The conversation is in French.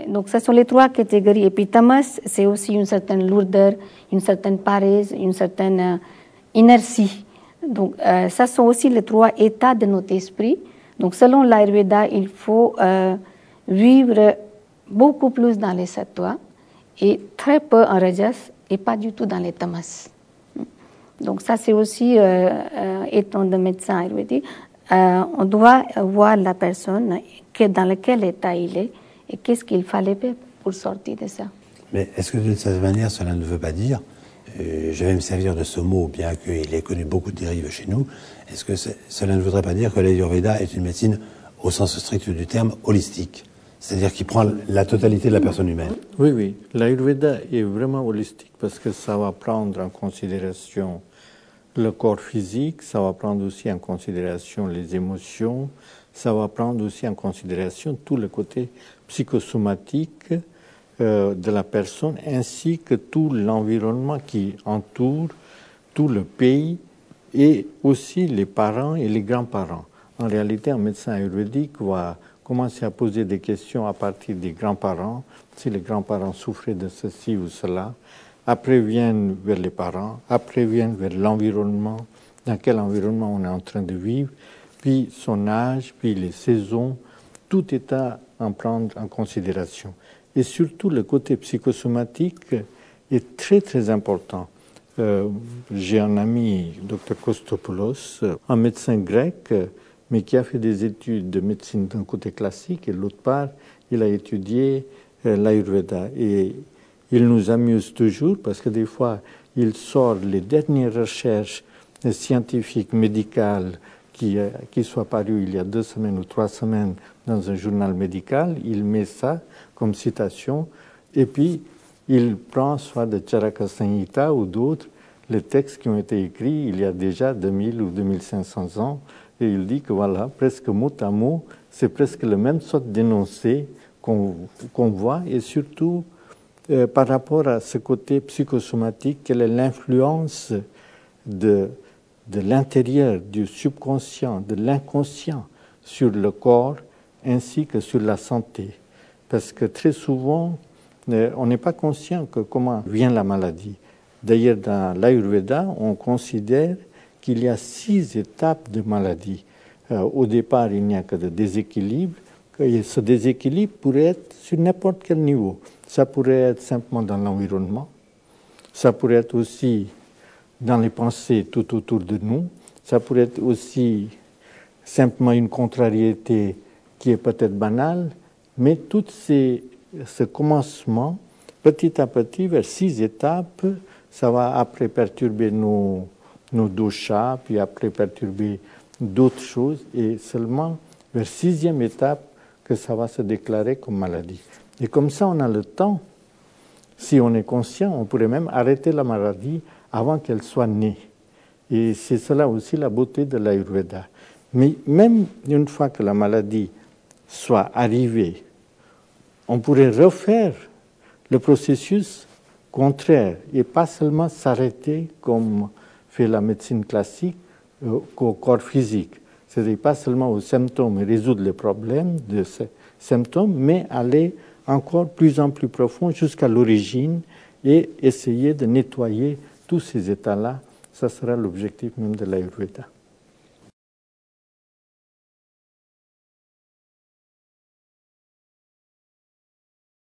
Donc, ce sont les trois catégories. Et puis, tamas, c'est aussi une certaine lourdeur, une certaine paresse, une certaine inertie. Donc, ça sont aussi les trois états de notre esprit. Donc, selon l'Ayurveda, il faut vivre beaucoup plus dans les sattva et très peu en rajas et pas du tout dans les tamas. Donc, ça, c'est aussi, étant de médecin ayurvédique, on doit voir la personne dans quel état il est et qu'est-ce qu'il fallait faire pour sortir de ça. Mais est-ce que d'une certaine manière, cela ne veut pas dire, je vais me servir de ce mot, bien qu'il ait connu beaucoup de dérives chez nous, est-ce que cela ne voudrait pas dire que l'Ayurveda est une médecine au sens strict du terme holistique, c'est-à-dire qui prend la totalité de la personne humaine? Oui, oui. L'Ayurveda est vraiment holistique parce que ça va prendre en considération le corps physique, ça va prendre aussi en considération les émotions, ça va prendre aussi en considération tout le côté psychosomatique de la personne, ainsi que tout l'environnement qui entoure tout le pays et aussi les parents et les grands-parents. En réalité, un médecin ayurvédique va commencer à poser des questions à partir des grands-parents, si les grands-parents souffraient de ceci ou cela. Après viennent vers les parents, après viennent vers l'environnement, dans quel environnement on est en train de vivre, puis son âge, puis les saisons, tout est à en prendre en considération. Et surtout, le côté psychosomatique est très, très important. J'ai un ami, Dr Kostopoulos, un médecin grec, mais qui a fait des études de médecine d'un côté classique, et de l'autre part, il a étudié l'Ayurveda. Et il nous amuse toujours parce que des fois, il sort les dernières recherches scientifiques, médicales, qui soient parues il y a 2 semaines ou 3 semaines dans un journal médical. Il met ça comme citation et puis il prend soit de Charaka Samhita ou d'autres, les textes qui ont été écrits il y a déjà 2000 ou 2500 ans, et il dit que voilà, presque mot à mot, c'est presque le même sorte d'énoncé qu'on voit, et surtout par rapport à ce côté psychosomatique, quelle est l'influence de l'intérieur, du subconscient, de l'inconscient sur le corps ainsi que sur la santé. Parce que très souvent, on n'est pas conscient que comment vient la maladie. D'ailleurs, dans l'Ayurveda, on considère qu'il y a 6 étapes de maladie. Au départ, il n'y a que de déséquilibre. Et ce déséquilibre pourrait être sur n'importe quel niveau. Ça pourrait être simplement dans l'environnement. Ça pourrait être aussi dans les pensées tout autour de nous. Ça pourrait être aussi simplement une contrariété qui est peut-être banale, mais tout ce commencement, petit à petit, vers 6 étapes, ça va après perturber nos doshas, puis après perturber d'autres choses, et seulement vers 6e étape que ça va se déclarer comme maladie. Et comme ça, on a le temps, si on est conscient, on pourrait même arrêter la maladie avant qu'elle soit née. Et c'est cela aussi la beauté de l'Ayurveda. Mais même une fois que la maladie soit arrivée, on pourrait refaire le processus contraire et pas seulement s'arrêter comme fait la médecine classique au corps physique. C'est-à-dire pas seulement aux symptômes et résoudre les problèmes de ces symptômes, mais aller encore plus en plus profond jusqu'à l'origine et essayer de nettoyer tous ces états-là. Ça sera l'objectif même de l'Ayurveda.